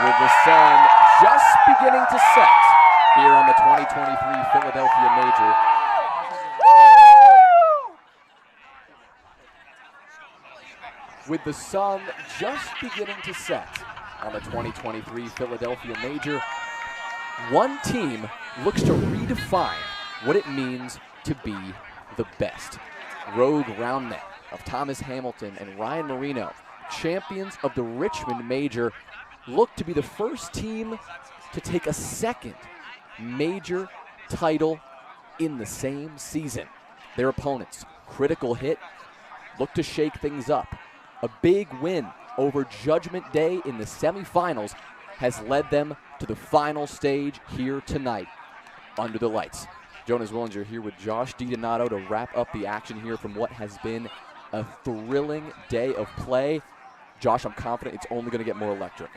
with the sun just beginning to set here on the 2023 Philadelphia Major. With the sun just beginning to set on the 2023 Philadelphia Major, one team looks to redefine what it means to be the best. Rogue round net of Thomas Hamilton and Ryan Marino, champions of the Richmond Major, look to be the first team to take a second major title in the same season. Their opponents, Critical Hit, look to shake things up. A big win over Judgment Day in the semifinals has led them to the final stage here tonight under the lights. Jonas Willinger here with Josh DiDonato to wrap up the action here from what has been a thrilling day of play. Josh, I'm confident it's only going to get more electric.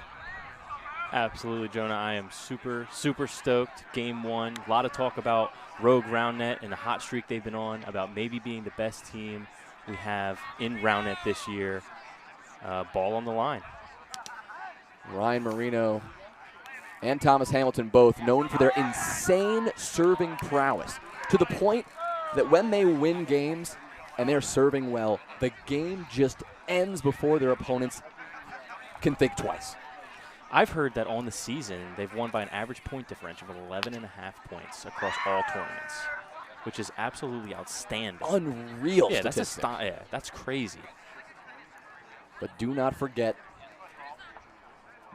Absolutely, Jonah. I am super stoked. Game one, a lot of talk about Rogue Roundnet and the hot streak they've been on, about maybe being the best team we have in Roundnet this year. Ball on the line. Ryan Marino and Thomas Hamilton both known for their insane serving prowess, to the point that when they win games and they're serving well, the game just ends before their opponents can think twice. I've heard that on the season, they've won by an average point differential of 11.5 points across all tournaments, which is absolutely outstanding. Unreal yeah, statistic. That's crazy. But do not forget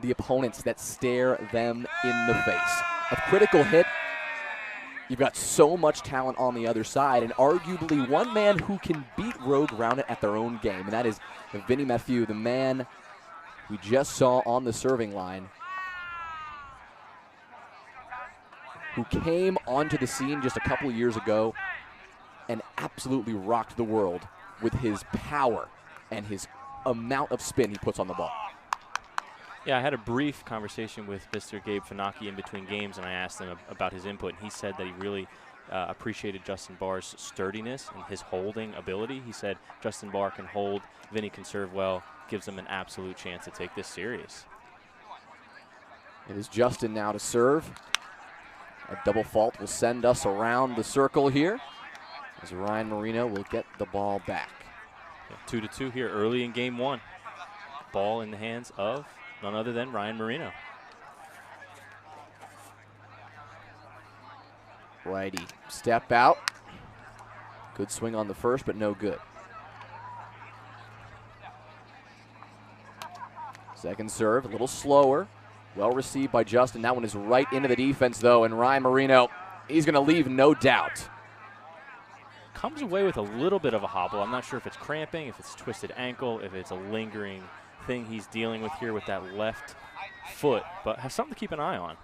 the opponents that stare them in the face. A Critical Hit, you've got so much talent on the other side, and arguably one man who can beat Rogue Roundnet at their own game, and that is Vinny Matthew, the man we just saw on the serving line, who came onto the scene just a couple of years ago and absolutely rocked the world with his power and his amount of spin he puts on the ball. Yeah, I had a brief conversation with Mr. Gabe Finocchi in between games, and I asked him about his input, and he said that he really appreciated Justin Barr's sturdiness and his holding ability. He said Justin Barr can hold, Vinny can serve well, gives them an absolute chance to take this serious. It is Justin now to serve. A double fault will send us around the circle here, as Ryan Marino will get the ball back. 2-2 here early in game one. Ball in the hands of none other than Ryan Marino. Righty, step out. Good swing on the first, but no good. Second serve, a little slower. Well received by Justin. That one is right into the defense, though, and Ryan Marino, he's going to leave no doubt. Comes away with a little bit of a hobble. I'm not sure if it's cramping, if it's twisted ankle, if it's a lingering thing he's dealing with here with that left foot, but has something to keep an eye on.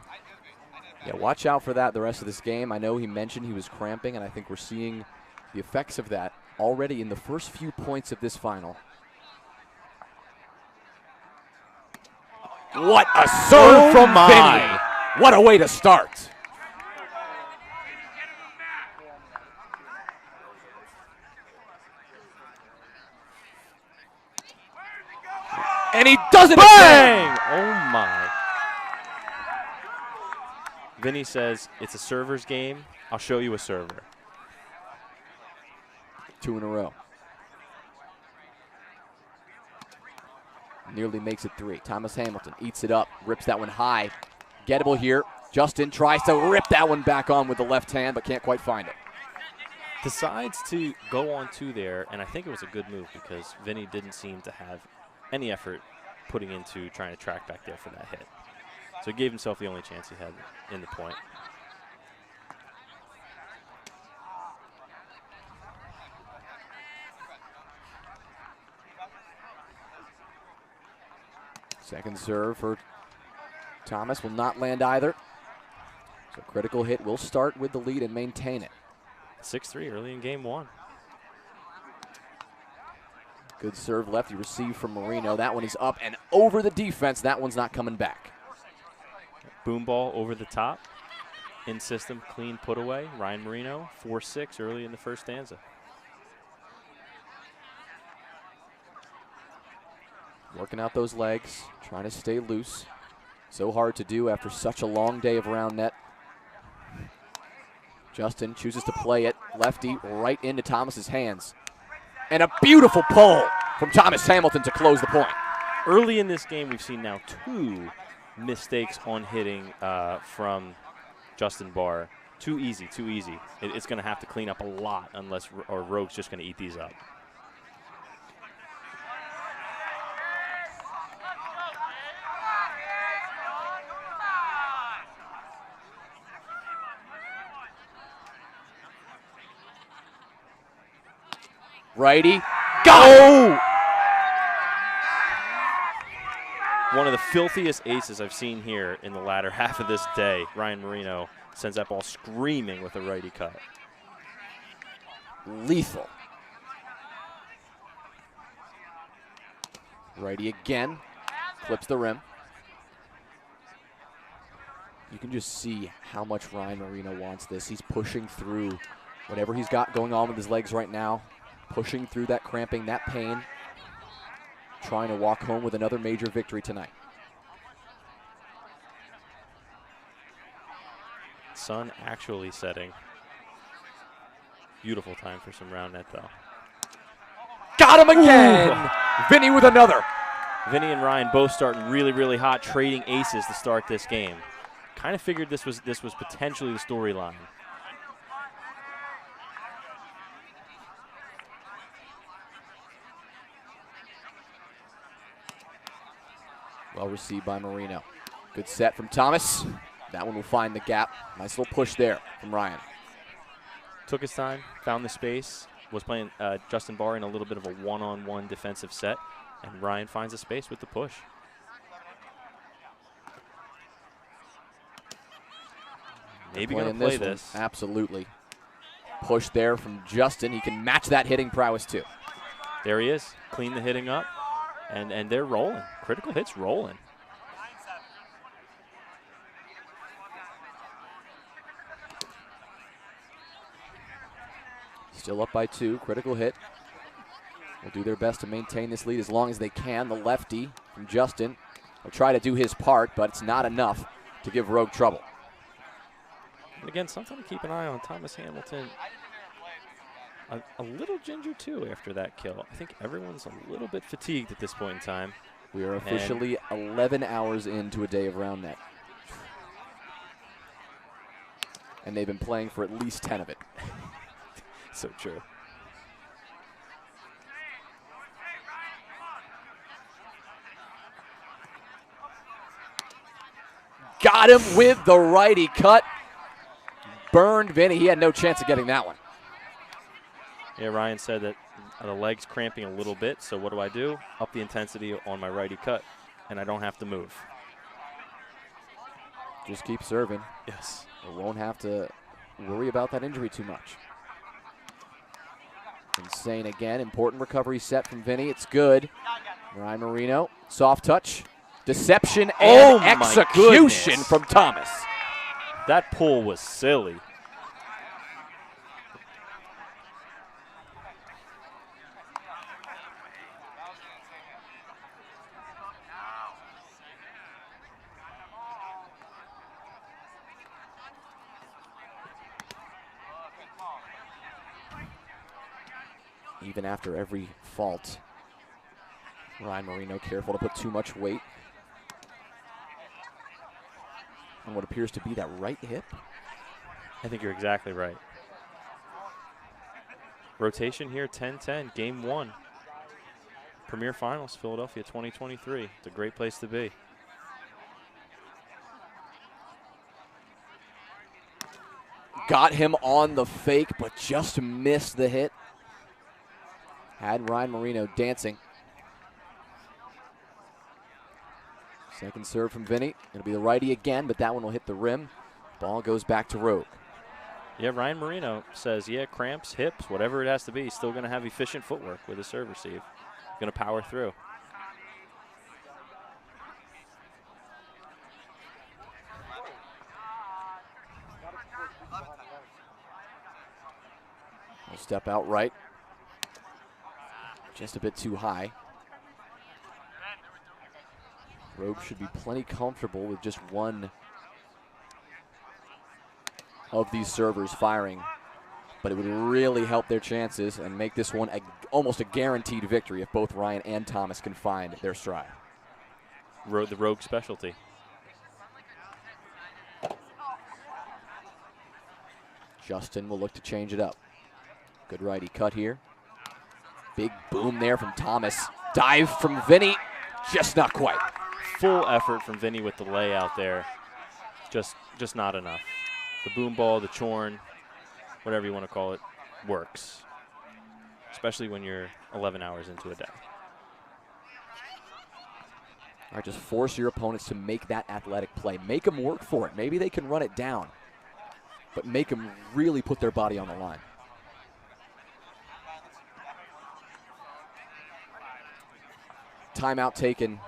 Yeah, watch out for that the rest of this game. I know he mentioned he was cramping, and I think we're seeing the effects of that already in the first few points of this final. What a serve from Vinny! What a way to start. And he does it again! Oh my. Vinny says, it's a server's game. I'll show you a server. 2 in a row. Nearly makes it 3. Thomas Hamilton eats it up, rips that one high. Gettable here. Justin tries to rip that one back on with the left hand, but can't quite find it. Decides to go on two there, and I think it was a good move because Vinny didn't seem to have any effort putting into trying to track back there for that hit. So he gave himself the only chance he had in the point. Second serve for Thomas will not land either. So Critical Hit will start with the lead and maintain it. 6-3 early in game one. Good serve lefty received from Marino. That one is up and over the defense. That one's not coming back. Boom ball over the top. In system, clean put away. Ryan Marino, 4-6 early in the first stanza. Working out those legs, trying to stay loose. So hard to do after such a long day of round net. Justin chooses to play it lefty right into Thomas's hands. And a beautiful pull from Thomas Hamilton to close the point. Early in this game, we've seen now 2 mistakes on hitting from Justin Barr. Too easy, too easy. It's going to have to clean up a lot unless Rogue's just going to eat these up. Righty. Go! One of the filthiest aces I've seen here in the latter half of this day. Ryan Marino sends that ball screaming with a righty cut. Lethal. Righty again. Flips the rim. You can just see how much Ryan Marino wants this. He's pushing through whatever he's got going on with his legs right now. Pushing through that cramping, that pain. Trying to walk home with another major victory tonight. Sun actually setting. Beautiful time for some round net, though. Got him again! Ooh. Vinny with another. Vinny and Ryan both starting really, really hot, trading aces to start this game. Kind of figured this was potentially the storyline. Well received by Marino. Good set from Thomas. That one will find the gap. Nice little push there from Ryan. Took his time, found the space, was playing Justin Barr in a little bit of a one-on-one defensive set, and Ryan finds the space with the push. Maybe going to play this. Absolutely. Push there from Justin. He can match that hitting prowess too. There he is. Clean the hitting up. And they're rolling. Critical hits rolling. Still up by 2. Critical hit. Will do their best to maintain this lead as long as they can. The lefty from Justin will try to do his part, but it's not enough to give Rogue trouble. And again, something to keep an eye on. Thomas Hamilton. A little ginger, too, after that kill. I think everyone's a little bit fatigued at this point in time. We are officially 11 hours into a day of round net. And they've been playing for at least 10 of it. So true. Got him with the righty cut. Burned Vinny. He had no chance of getting that one. Yeah, Ryan said that the leg's cramping a little bit, so what do? Up the intensity on my righty cut, and I don't have to move. Just keep serving. Yes. We won't have to worry about that injury too much. Insane again. Important recovery set from Vinny. It's good. Ryan Marino. Soft touch. Deception and execution from Thomas. That pull was silly. Even after every fault, Ryan Marino careful to put too much weight on what appears to be that right hip. I think you're exactly right. Rotation here, 10-10, game 1. Premier Finals, Philadelphia 2023. It's a great place to be. Got him on the fake, but just missed the hit. Had Ryan Marino dancing. Second serve from Vinny. It'll be the righty again, but that one will hit the rim. Ball goes back to Rogue. Yeah, Ryan Marino says, yeah, cramps, hips, whatever it has to be, he's still going to have efficient footwork with his serve receive. Going to power through. We'll step out right. Just a bit too high. Rogue should be plenty comfortable with just one of these servers firing, but it would really help their chances and make this one almost a guaranteed victory if both Ryan and Thomas can find their stride. The Rogue specialty. Justin will look to change it up. Good righty cut here. Big boom there from Thomas. Dive from Vinny, just not quite. Full effort from Vinny with the layout there. Just not enough. The boom ball, the chorn, whatever you want to call it, works. Especially when you're 11 hours into a day. All right, just force your opponents to make that athletic play. Make them work for it. Maybe they can run it down, but make them really put their body on the line. Timeout taken.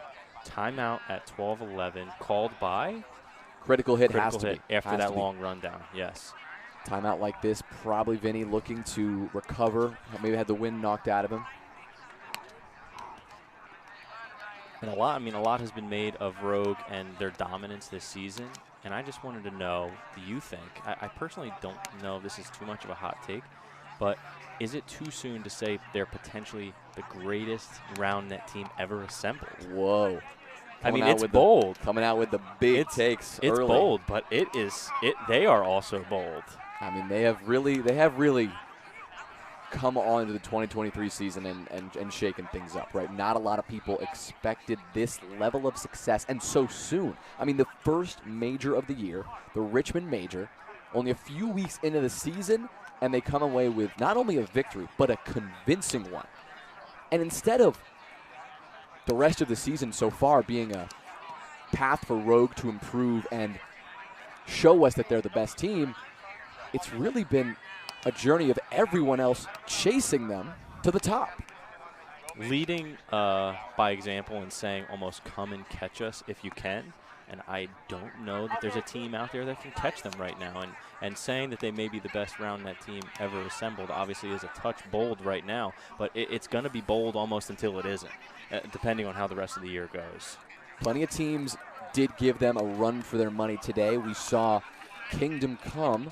Timeout at 12:11, called by? Critical hit Critical has to hit be. after that long rundown, yes. Timeout like this, probably Vinny looking to recover. Maybe had the wind knocked out of him. And a lot has been made of Rogue and their dominance this season. And I just wanted to know, do you think, I personally don't know if this is too much of a hot take, but is it too soon to say they're potentially the greatest round net team ever assembled? Whoa. I mean, it's bold. Coming out with the big takes It's early. bold, but they are also bold. I mean, they have really come on to the 2023 season and shaken things up, right? Not a lot of people expected this level of success and so soon. I mean, the first major of the year, the Richmond Major, only a few weeks into the season, and they come away with not only a victory, but a convincing one. And instead of the rest of the season so far being a path for Rogue to improve and show us that they're the best team, it's really been a journey of everyone else chasing them to the top. Leading by example and saying almost come and catch us if you can. And I don't know that there's a team out there that can catch them right now. And saying that they may be the best round net team ever assembled obviously is a touch bold right now. But it's going to be bold almost until it isn't, depending on how the rest of the year goes. Plenty of teams did give them a run for their money today. We saw Kingdom Come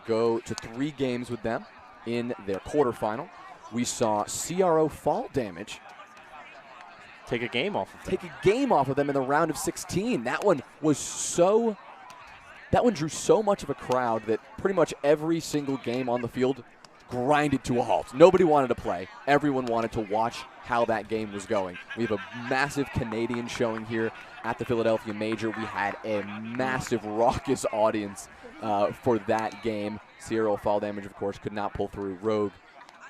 go to 3 games with them in their quarterfinal. We saw CRO Fall Damage take a game off of them. In the round of 16. That one drew so much of a crowd that pretty much every single game on the field grinded to a halt. Nobody wanted to play. Everyone wanted to watch how that game was going. We have a massive Canadian showing here at the Philadelphia Major. We had a massive raucous audience for that game. CRO Fall Damage, of course, could not pull through. Rogue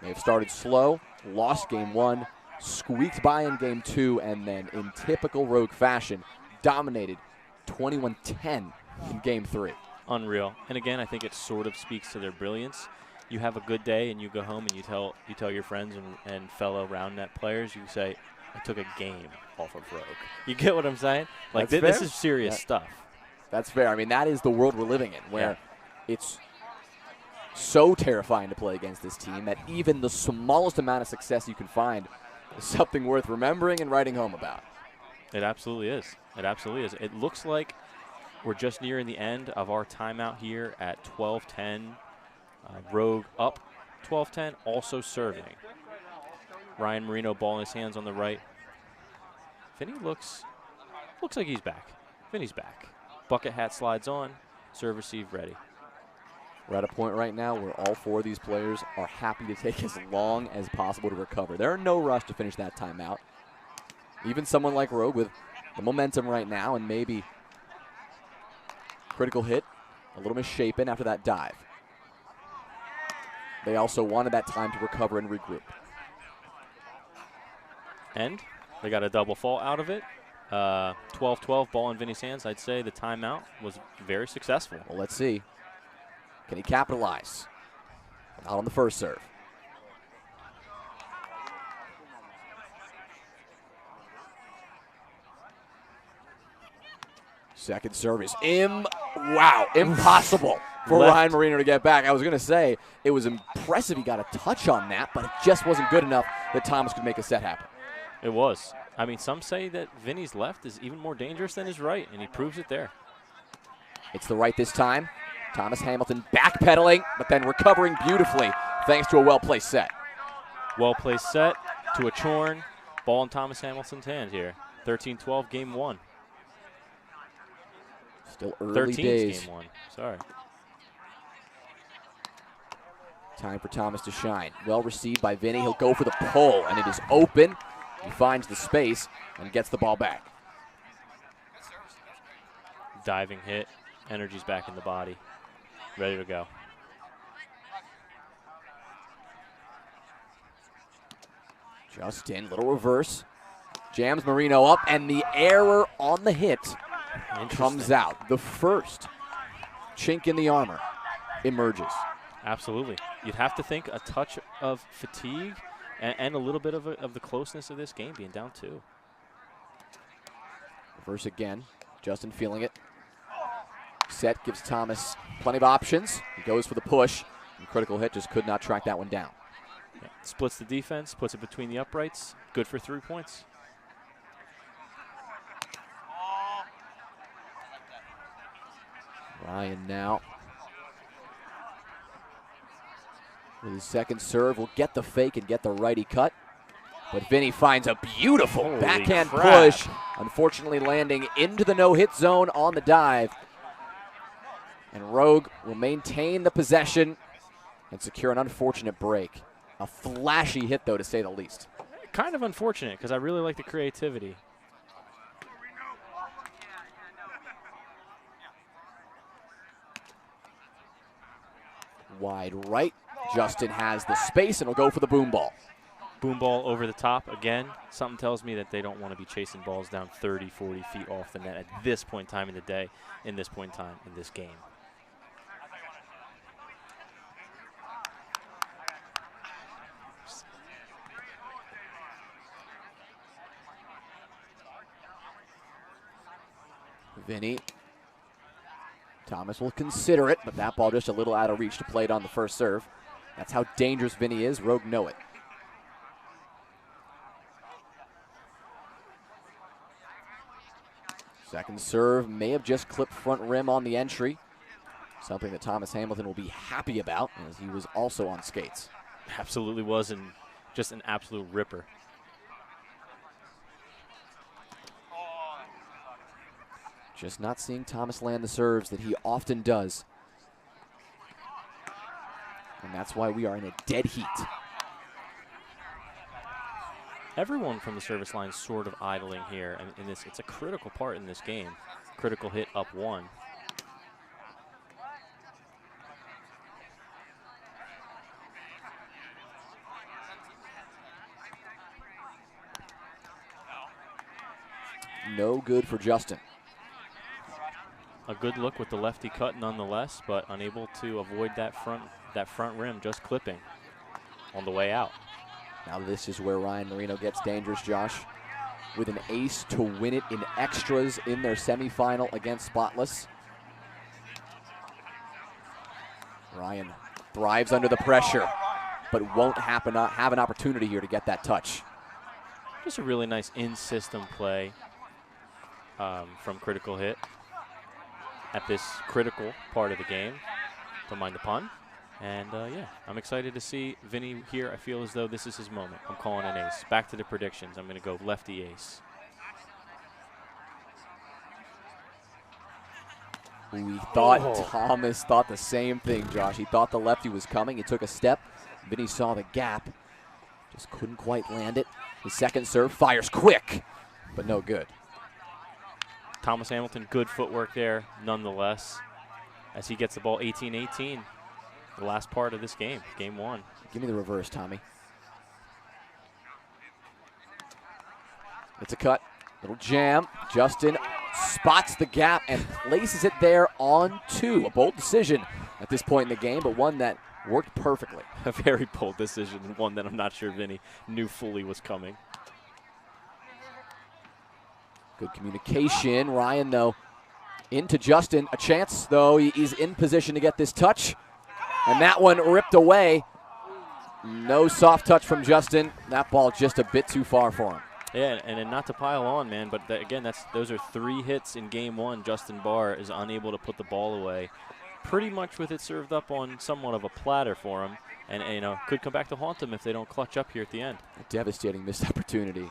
may have started slow, lost game 1, squeaked by in game 2, and then in typical Rogue fashion, dominated 21-10 in game 3. Unreal. And again, I think it sort of speaks to their brilliance. You have a good day and you go home and you tell your friends and fellow round net players, you say, I took a game off of Rogue. You get what I'm saying? Like this is serious stuff. That's fair. I mean, that is the world we're living in, where it's so terrifying to play against this team that even the smallest amount of success you can find is something worth remembering and writing home about. It absolutely is. It absolutely is. It looks like we're just nearing the end of our timeout here at 12:10. Rogue up 12-10, also serving. Ryan Marino, ball in his hands on the right. Vinny looks like he's back. Vinny's back. Bucket hat slides on. Serve, receive, ready. We're at a point right now where all 4 of these players are happy to take as long as possible to recover. They're in no rush to finish that timeout. Even someone like Rogue with the momentum right now and maybe critical hit, a little misshapen after that dive. They also wanted that time to recover and regroup. And they got a double fall out of it. 12-12, ball in Vinny's hands. I'd say the timeout was very successful. Well, let's see. Can he capitalize? Out on the first serve. Second serve is impossible for Ryan Marino to get back. I was going to say it was impressive he got a touch on that, but it just wasn't good enough that Thomas could make a set happen. It was. I mean, some say that Vinny's left is even more dangerous than his right, and he proves it there. It's the right this time. Thomas Hamilton backpedaling, but then recovering beautifully thanks to a well-placed set. Well-placed set to a Chorn. Ball in Thomas Hamilton's hand here. 13-12, game 1. Still early days. Game 1, sorry. Time for Thomas to shine. Well received by Vinny. He'll go for the pull, and it is open. He finds the space and gets the ball back. Diving hit. Energy's back in the body. Ready to go. Justin, little reverse. Jams Marino up, and the error on the hit comes out. The first chink in the armor emerges. Absolutely. You'd have to think a touch of fatigue and a little bit of the closeness of this game being down 2. Reverse again. Justin feeling it. Set gives Thomas plenty of options. He goes for the push. And critical hit just could not track that one down. Yeah. Splits the defense, puts it between the uprights. Good for 3 points. Ryan now with his second serve will get the fake and get the righty cut. But Vinny finds a beautiful Holy backhand crap. push, unfortunately landing into the no-hit zone on the dive. And Rogue will maintain the possession and secure an unfortunate break. A flashy hit, though, to say the least. Kind of unfortunate because I really like the creativity. Wide right. Justin has the space and will go for the boom ball. Boom ball over the top again. Something tells me that they don't want to be chasing balls down 30, 40 feet off the net at this point in time in the day, in this point in time in this game. Vinny. Thomas will consider it, but that ball just a little out of reach to play it on the first serve. That's how dangerous Vinny is. Rogue know it. Second serve may have just clipped front rim on the entry. Something that Thomas Hamilton will be happy about, as he was also on skates. Absolutely was, and just an absolute ripper. Just not seeing Thomas land the serves that he often does. And that's why we are in a dead heat. Everyone from the service line is sort of idling here, and in this, it's a critical part in this game. Critical hit up 1. No good for Justin. A good look with the lefty cut nonetheless, but unable to avoid that front rim just clipping on the way out. Now this is where Ryan Marino gets dangerous, Josh. With an ace to win it in extras in their semifinal against Spotless. Ryan thrives under the pressure, but won't have an opportunity here to get that touch. Just a really nice in-system play from Critical Hit at this critical part of the game. Don't mind the pun. And yeah, I'm excited to see Vinny here. I feel as though this is his moment. I'm calling an ace. Back to the predictions. I'm going to go lefty ace. We thought Thomas thought the same thing, Josh. He thought the lefty was coming. He took a step. Vinny saw the gap. Just couldn't quite land it. His second serve fires quick, but no good. Thomas Hamilton, good footwork there nonetheless, as he gets the ball 18-18. The last part of this game, game 1. Give me the reverse, Tommy. It's a cut, little jam. Justin spots the gap and places it there on 2. A bold decision at this point in the game, but one that worked perfectly. A very bold decision, and one that I'm not sure Vinny knew fully was coming. Good communication. Ryan, though, into Justin. A chance, though. He's in position to get this touch. And that one ripped away. No soft touch from Justin. That ball just a bit too far for him. Yeah, and then not to pile on, man, but again, those are 3 hits in game 1. Justin Barr is unable to put the ball away, pretty much with it served up on somewhat of a platter for him, and you know, could come back to haunt them if they don't clutch up here at the end. A devastating missed opportunity.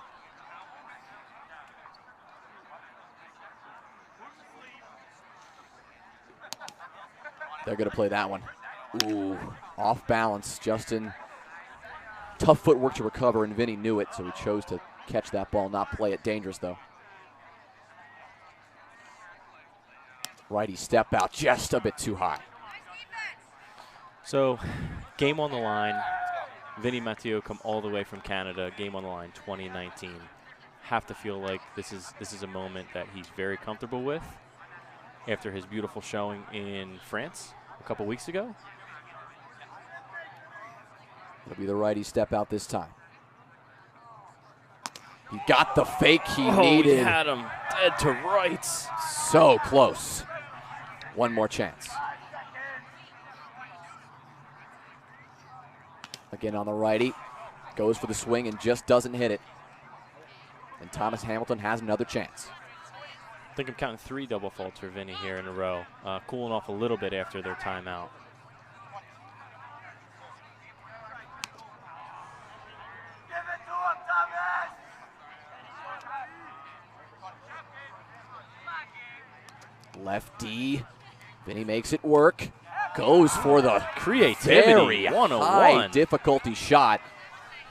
They're going to play that one. Ooh, off balance. Justin, tough footwork to recover, and Vinny knew it, so he chose to catch that ball, not play it. Dangerous, though. Righty step out, just a bit too high. So, game on the line. Vinny Matteo come all the way from Canada. Game on the line, 2019. Have to feel like this is a moment that he's very comfortable with after his beautiful showing in France a couple weeks ago. It'll be the righty step out this time. He got the fake he needed. He had him dead to rights. So close. One more chance. Again on the righty. Goes for the swing and just doesn't hit it. And Thomas Hamilton has another chance. I think I'm counting 3 double faults for Vinny here in a row. Cooling off a little bit after their timeout. Lefty. Vinny makes it work. Goes for the creativity. Very 101. high difficulty shot.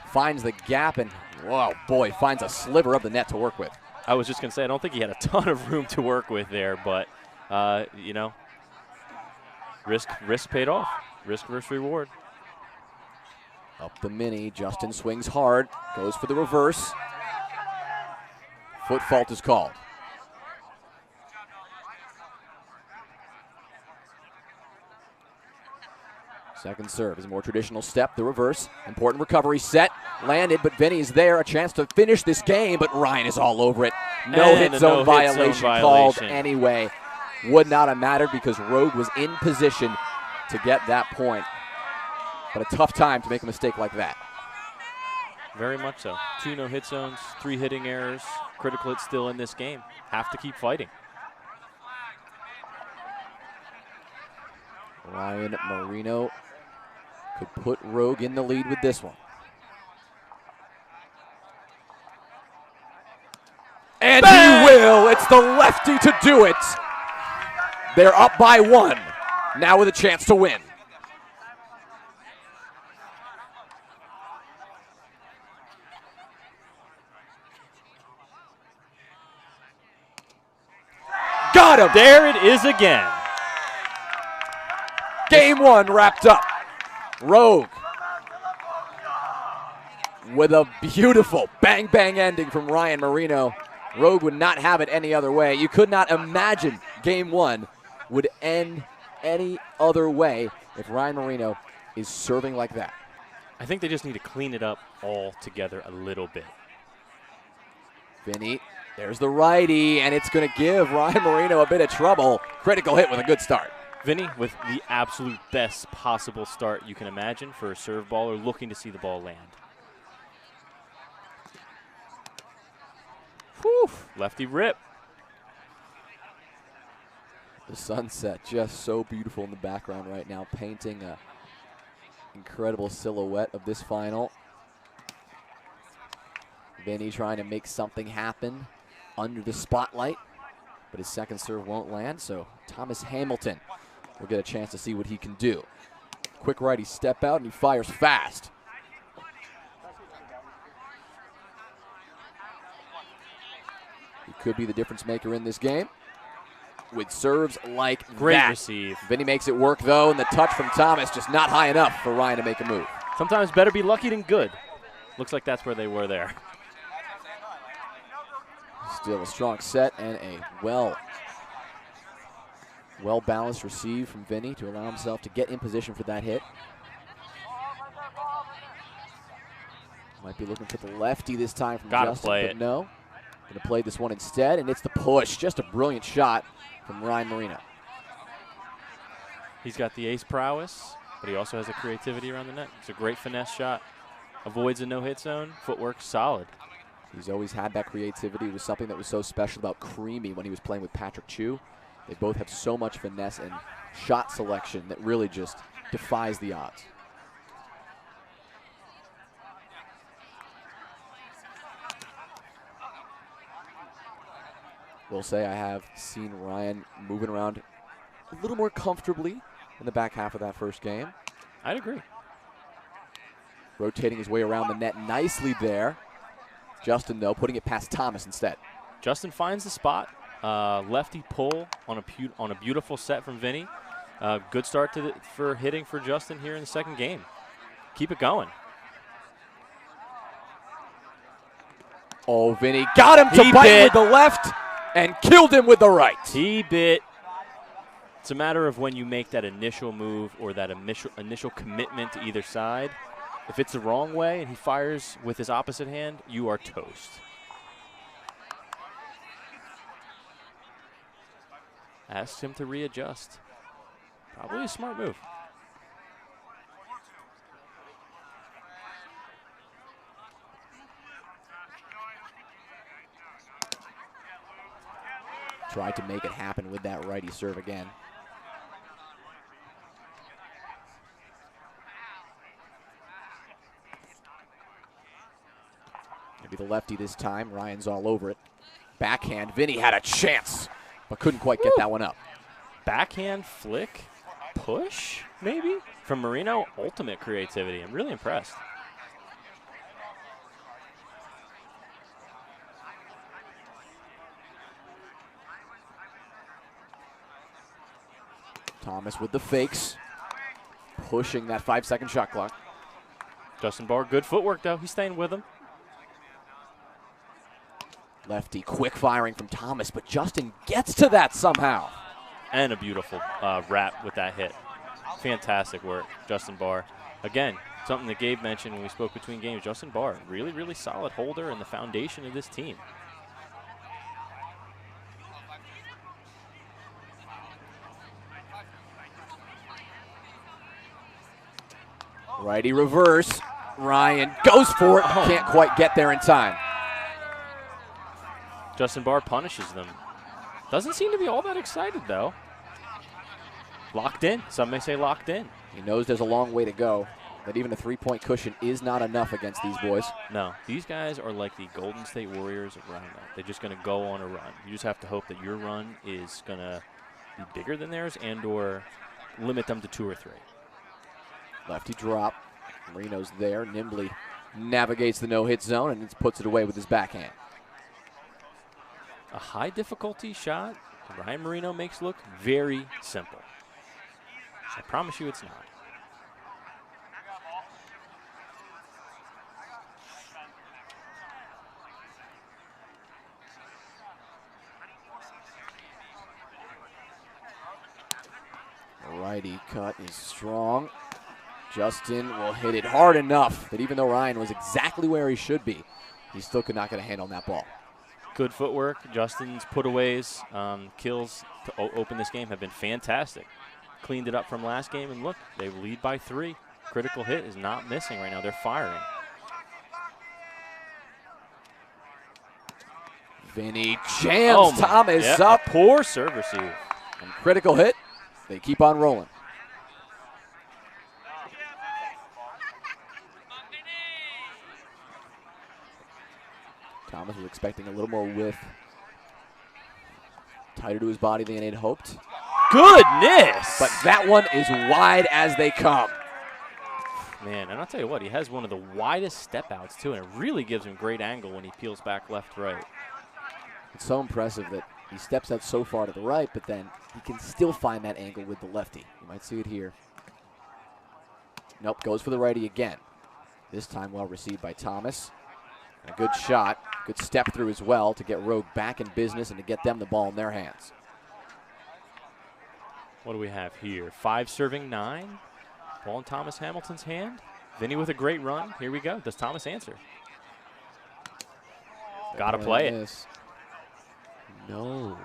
Finds the gap and, whoa, boy, finds a sliver of the net to work with. I was just going to say, I don't think he had a ton of room to work with there, but, you know, risk paid off. Risk versus reward. Up the mini. Justin swings hard. Goes for the reverse. Foot fault is called. Second serve is a more traditional step, the reverse. Important recovery, set, landed, but Vinny's there. A chance to finish this game, but Ryan is all over it. No hit zone violation called anyway. Would not have mattered because Rogue was in position to get that point. But a tough time to make a mistake like that. Very much so. 2 no-hit zones, 3 hitting errors. Critical hit still in this game. Have to keep fighting. Ryan Marino could put Rogue in the lead with this one. And bang! He will. It's the lefty to do it. They're up by 1. Now with a chance to win. Got him. There it is again. Game 1 wrapped up. Rogue with a beautiful bang-bang ending from Ryan Marino. Rogue would not have it any other way. You could not imagine Game 1 would end any other way if Ryan Marino is serving like that. I think they just need to clean it up all together a little bit. Vinny, there's the righty, and it's going to give Ryan Marino a bit of trouble. Critical hit with a good start. Vinny with the absolute best possible start you can imagine for a serve baller looking to see the ball land. Whew, lefty rip. The sunset just so beautiful in the background right now, painting an incredible silhouette of this final. Vinny trying to make something happen under the spotlight, but his second serve won't land, so Thomas Hamilton will get a chance to see what he can do. Quick righty step out, and he fires fast. He could be the difference maker in this game with serves like Great that. receive. Vinny makes it work, though, and the touch from Thomas just not high enough for Ryan to make a move. Sometimes better be lucky than good. Looks like that's where they were there. Still a strong set and a well-balanced receive from Vinny to allow himself to get in position for that hit. Might be looking for the lefty this time from Justin, but no. Going to play this one instead, and it's the push. Just a brilliant shot from Ryan Marino. He's got the ace prowess, but he also has the creativity around the net. It's a great finesse shot. Avoids a no-hit zone. Footwork solid. He's always had that creativity. It was something that was so special about Creamy when he was playing with Patrick Chu. They both have so much finesse and shot selection that really just defies the odds. Will say I have seen Ryan moving around a little more comfortably in the back half of that first game. I'd agree. Rotating his way around the net nicely there. Justin, though, putting it past Thomas instead. Justin finds the spot. Lefty pull on a beautiful set from Vinny. Good start for hitting for Justin here in the second game. Keep it going. Oh, Vinny got him to bite with the left and killed him with the right. He bit. It's a matter of when you make that initial move or that initial commitment to either side. If it's the wrong way and he fires with his opposite hand, you are toast. Asks him to readjust. Probably a smart move. Tried to make it happen with that righty serve again. Maybe the lefty this time. Ryan's all over it. Backhand. Vinny had a chance, but couldn't quite get that one up. Backhand flick, push, maybe? From Marino, ultimate creativity. I'm really impressed. Thomas with the fakes, pushing that 5-second shot clock. Justin Barr, good footwork, though. He's staying with him. Lefty, quick firing from Thomas, but Justin gets to that somehow. And a beautiful wrap with that hit. Fantastic work, Justin Barr. Again, something that Gabe mentioned when we spoke between games. Justin Barr, really, really solid holder and the foundation of this team. Righty reverse. Ryan goes for it, can't quite get there in time. Justin Barr punishes them. Doesn't seem to be all that excited, though. Locked in. Some may say locked in. He knows there's a long way to go, that even a three-point cushion is not enough against these boys. No, these guys are like the Golden State Warriors of Rhino. They're just going to go on a run. You just have to hope that your run is going to be bigger than theirs and or limit them to 2 or 3. Lefty drop. Marino's there, nimbly navigates the no-hit zone and puts it away with his backhand. A high difficulty shot Ryan Marino makes look very simple. I promise you it's not. The righty cut is strong. Justin will hit it hard enough that even though Ryan was exactly where he should be, he still could not get a hand on that ball. Good footwork. Justin's putaways, kills to open this game have been fantastic. Cleaned it up from last game, and look, they lead by 3. Critical hit is not missing right now. They're firing. Vinny jams Thomas up. Poor serve receive. And critical hit. They keep on rolling. Thomas was expecting a little more width. Tighter to his body than he'd hoped. Goodness! But that one is wide as they come. Man, and I'll tell you what, he has one of the widest step outs too, and it really gives him great angle when he peels back left, right. It's so impressive that he steps out so far to the right, but then he can still find that angle with the lefty. You might see it here. Nope, goes for the righty again. This time well received by Thomas. And a good shot, good step through as well to get Rogue back in business and to get them the ball in their hands. What do we have here? 5 serving 9. Ball in Thomas Hamilton's hand. Vinny with a great run. Here we go. Does Thomas answer? Got to play it. No.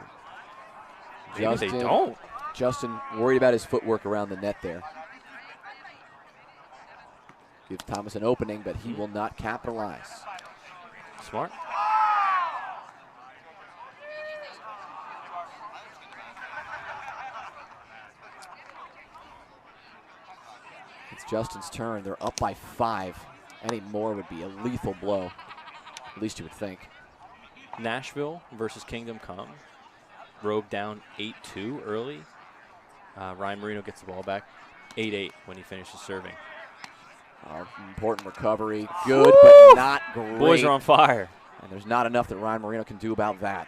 Maybe they don't. Justin worried about his footwork around the net there. Gives Thomas an opening, but he will not capitalize. Smart. It's Justin's turn. They're up by 5. Any more would be a lethal blow. At least you would think. Nashville versus Kingdom Come. Rogue down 8-2 early. Ryan Marino gets the ball back. 8-8 when he finishes serving. Important recovery. Good, but not great. Boys are on fire. And there's not enough that Ryan Marino can do about that.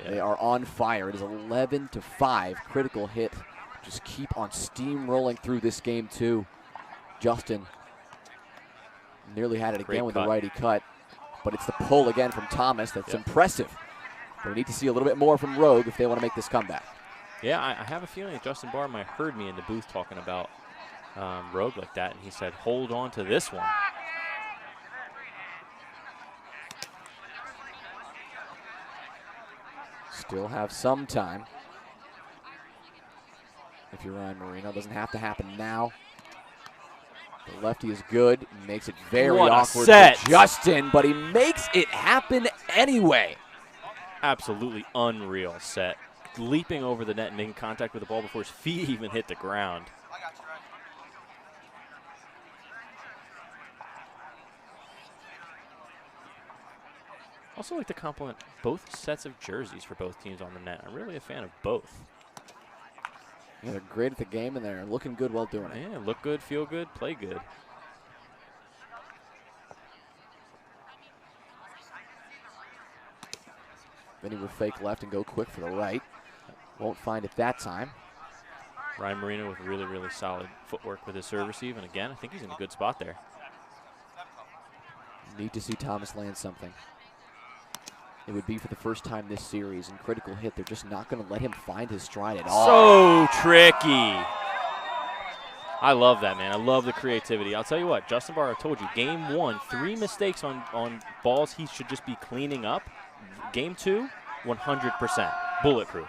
Yeah. They are on fire. It is 11-5. Critical hit. Just keep on steamrolling through this game, too. Justin nearly had it again with the righty cut. But it's the pull again from Thomas. That's impressive. But we need to see a little bit more from Rogue if they want to make this comeback. Yeah, I have a feeling that Justin Barr might have heard me in the booth talking about Rogue like that, and he said, hold on to this one. Still have some time. If you're Ryan Marino, doesn't have to happen now. The lefty is good, makes it very awkward for Justin, but he makes it happen anyway. Absolutely unreal set. Leaping over the net and making contact with the ball before his feet even hit the ground. Also like to compliment both sets of jerseys for both teams on the net. I'm really a fan of both. Yeah, they're great at the game, and they're looking good while doing it. Yeah, look good, feel good, play good. Then he will fake left and go quick for the right. Won't find it that time. Ryan Marino with really, really solid footwork with his serve receive, and again, I think he's in a good spot there. Need to see Thomas land something. It would be for the first time this series. In critical hit, they're just not going to let him find his stride at all. So tricky. I love that, man. I love the creativity. I'll tell you what, Justin Barr, I told you, game 1, 3 mistakes on balls he should just be cleaning up. Game 2, 100%. Bulletproof.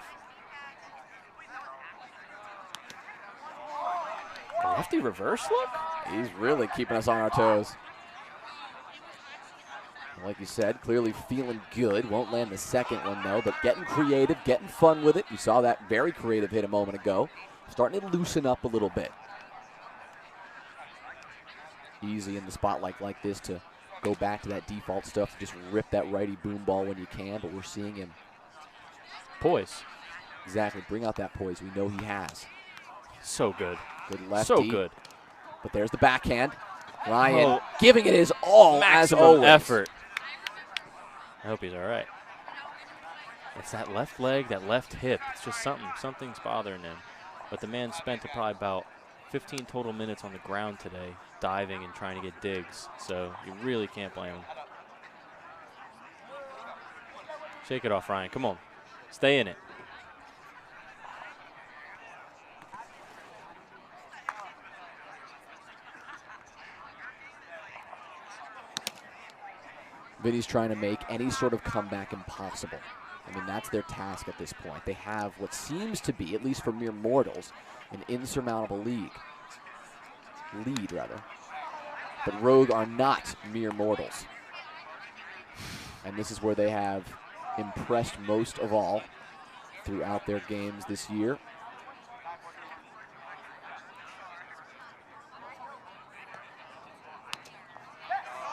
The lefty reverse look? He's really keeping us on our toes. Like you said, clearly feeling good. Won't land the second one, though, but getting creative, getting fun with it. You saw that very creative hit a moment ago. Starting to loosen up a little bit. Easy in the spotlight like this to go back to that default stuff. Just rip that righty boom ball when you can, but we're seeing him. Poise. Exactly. Bring out that poise we know he has. So good. Good lefty. So good. But there's the backhand. Ryan giving it his all as always. Effort. I hope he's all right. It's that left leg, that left hip. It's just something's bothering him. But the man spent probably about 15 total minutes on the ground today, diving and trying to get digs. So you really can't blame him. Shake it off, Ryan. Come on. Stay in it. Vinny's trying to make any sort of comeback impossible. I mean, that's their task at this point. They have what seems to be, at least for mere mortals, an insurmountable lead. But Rogue are not mere mortals. And this is where they have impressed most of all throughout their games this year.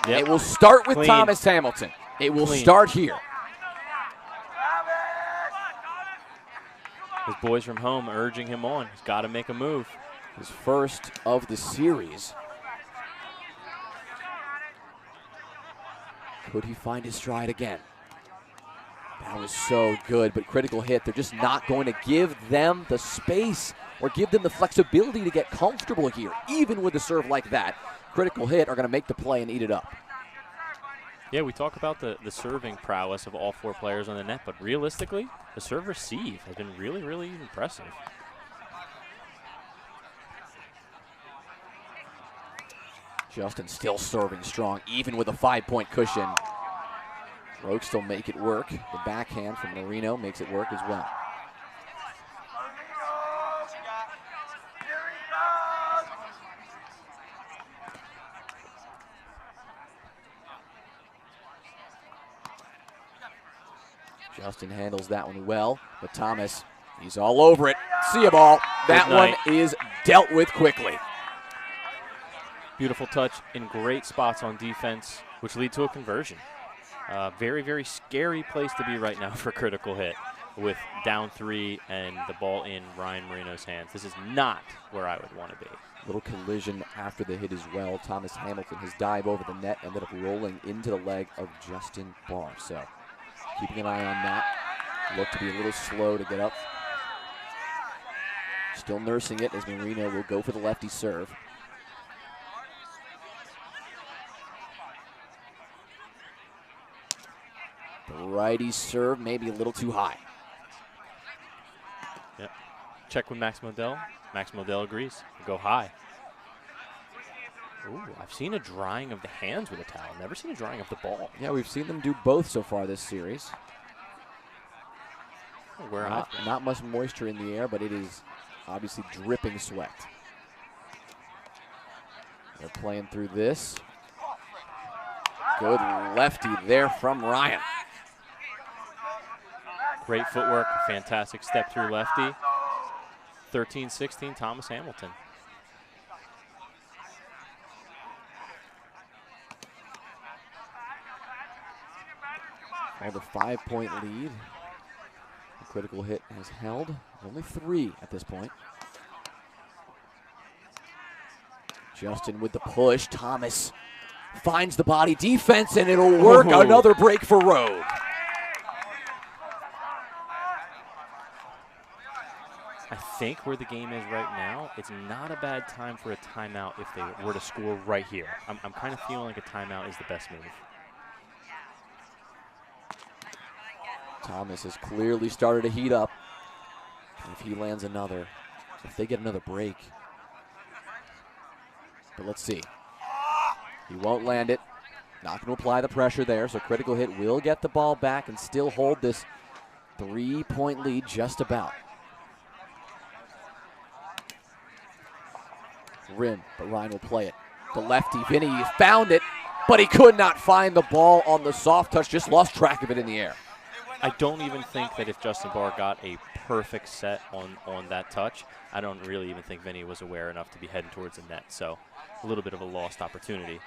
Yep. It will start with Thomas Hamilton. It will start here. His boys from home urging him on. He's got to make a move. His first of the series. Could he find his stride again? That was so good, but critical hit. They're just not going to give them the space or give them the flexibility to get comfortable here, even with a serve like that. Critical hit are going to make the play and eat it up. Yeah, we talk about the serving prowess of all 4 players on the net, but realistically, the serve receive has been really, really impressive. Justin still serving strong, even with a 5-point cushion. Rogue still make it work. The backhand from Marino makes it work as well. Justin handles that one well, but Thomas, he's all over it. See a ball. That one is dealt with quickly. Beautiful touch in great spots on defense, which lead to a conversion. Very, very scary place to be right now for critical hit with down 3 and the ball in Ryan Marino's hands. This is not where I would want to be. Little collision after the hit as well. Thomas Hamilton, his dive over the net ended up rolling into the leg of Justin Barr. So keeping an eye on that. Looked to be a little slow to get up. Still nursing it as Marino will go for the lefty serve. The righty serve maybe a little too high. Yep. Check with Max Modell. Max Modell agrees. Go high. Ooh, I've seen a drying of the hands with a towel. Never seen a drying of the ball. Yeah, we've seen them do both so far this series. Where not much moisture in the air, but it is obviously dripping sweat. They're playing through this. Good lefty there from Ryan. Great footwork, fantastic step through lefty. 13-16, Thomas Hamilton. Well, the 5-point lead. The critical hit has held. Only 3 at this point. Justin with the push. Thomas finds the body defense, and it'll work. Oh. Another break for Rogue. I think where the game is right now, it's not a bad time for a timeout if they were to score right here. I'm kind of feeling like a timeout is the best move. Thomas has clearly started to heat up. If he lands another, if they get another break. But let's see. He won't land it. Not going to apply the pressure there, so critical hit will get the ball back and still hold this 3-point lead just about. Rim, but Ryan will play it. The lefty, Vinny found it, but he could not find the ball on the soft touch, just lost track of it in the air. I don't even think that if Justin Barr got a perfect set on that touch, I don't really even think Vinny was aware enough to be heading towards the net. So a little bit of a lost opportunity.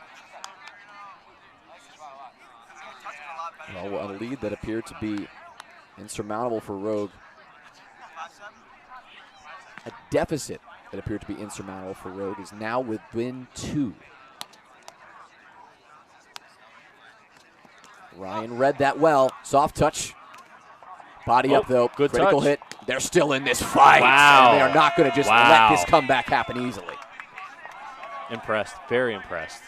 Well, a lead that appeared to be insurmountable for Rogue. A deficit that appeared to be insurmountable for Rogue is now within 2. Ryan read that well. Soft touch. Body up, though. Good critical touch. hit. They're still in this fight. Wow. And they are not going to just let this comeback happen easily. Impressed. Very impressed.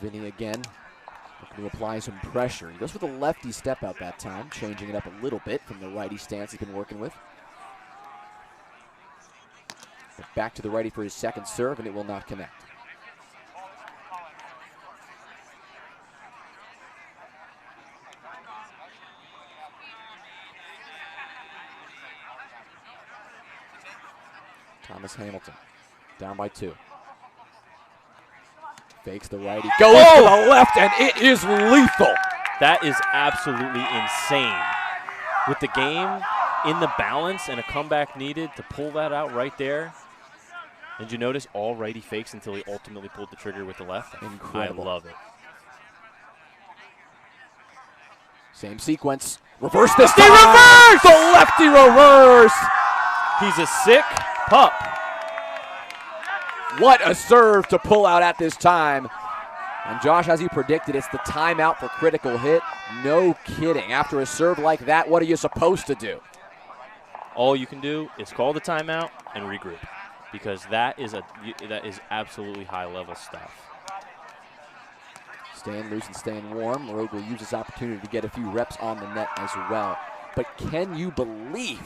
Vinny again, looking to apply some pressure. He goes for the lefty step out that time, changing it up a little bit from the righty stance he's been working with. But back to the righty for his second serve, and it will not connect. Thomas Hamilton, down by 2. Fakes the righty, goes to the left, and it is lethal. That is absolutely insane. With the game in the balance and a comeback needed to pull that out right there. Did you notice all righty fakes until he ultimately pulled the trigger with the left? Incredible. I love it. Same sequence. Reverse this time. Reverse! The lefty reverse. He's a sick pup. What a serve to pull out at this time. And Josh, as you predicted, it's the timeout for critical hit. No kidding. After a serve like that, what are you supposed to do? All you can do is call the timeout and regroup, because that is absolutely high-level stuff. Staying loose and staying warm. Rogue will use this opportunity to get a few reps on the net as well. But can you believe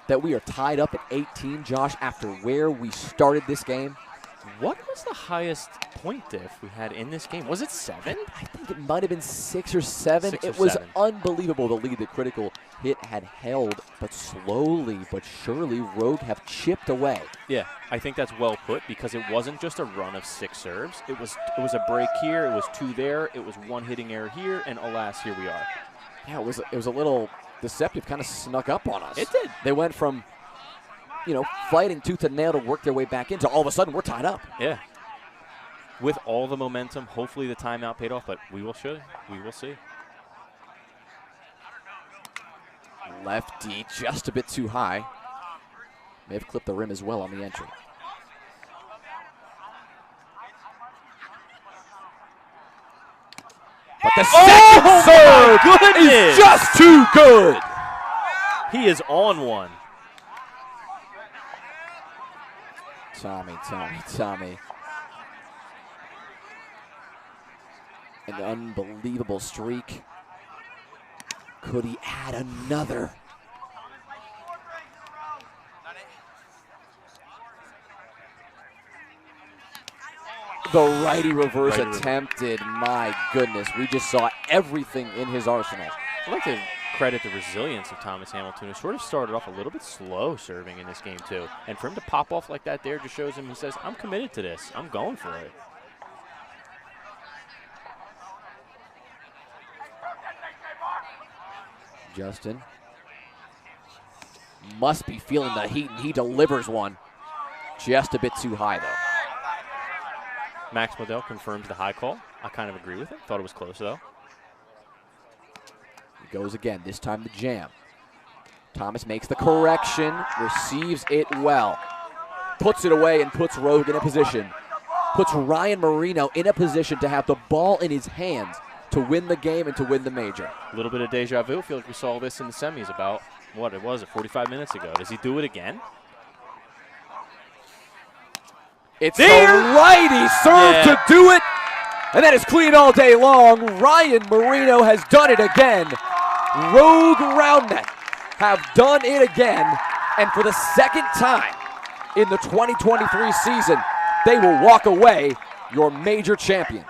that we are tied up at 18, Josh, after where we started this game? What was the highest point diff we had in this game. Was it 7? I think it might have been 6 or 7. 6 or it was 7. unbelievable, the lead that Critical Hit had held, but slowly but surely Rogue have chipped away. Yeah, I think that's well put because it wasn't just a run of 6 serves. It was a break here, it was 2 there, it was 1 hitting error here, and alas, here we are. Yeah, it was a little deceptive, kind of snuck up on us. It did. They went from, fighting tooth and nail to work their way back into, all of a sudden we're tied up. Yeah. With all the momentum, hopefully the timeout paid off, but we will see. Lefty just a bit too high. May have clipped the rim as well on the entry. But the second serve is just too good. He is on one. Tommy. An unbelievable streak. Could he add another? The righty reverse attempted. My goodness, we just saw everything in his arsenal. I'd like to credit the resilience of Thomas Hamilton, who sort of started off a little bit slow serving in this game too. And for him to pop off like that there just shows him, he says, I'm committed to this. I'm going for it. Justin must be feeling the heat, and he delivers one. Just a bit too high, though. Max Modell confirms the high call. I kind of agree with it. Thought it was close, though. He goes again, this time the jam. Thomas makes the correction, receives it well. Puts it away and puts Rogue in a position. Puts Ryan Marino in a position to have the ball in his hands to win the game and to win the major. A little bit of deja vu. I feel like we saw this in the semis about, 45 minutes ago. Does he do it again? It's there. The righty serve to do it, and that is clean all day long. Ryan Marino has done it again. Rogue Roundnet have done it again, and for the second time in the 2023 season, they will walk away your major champions.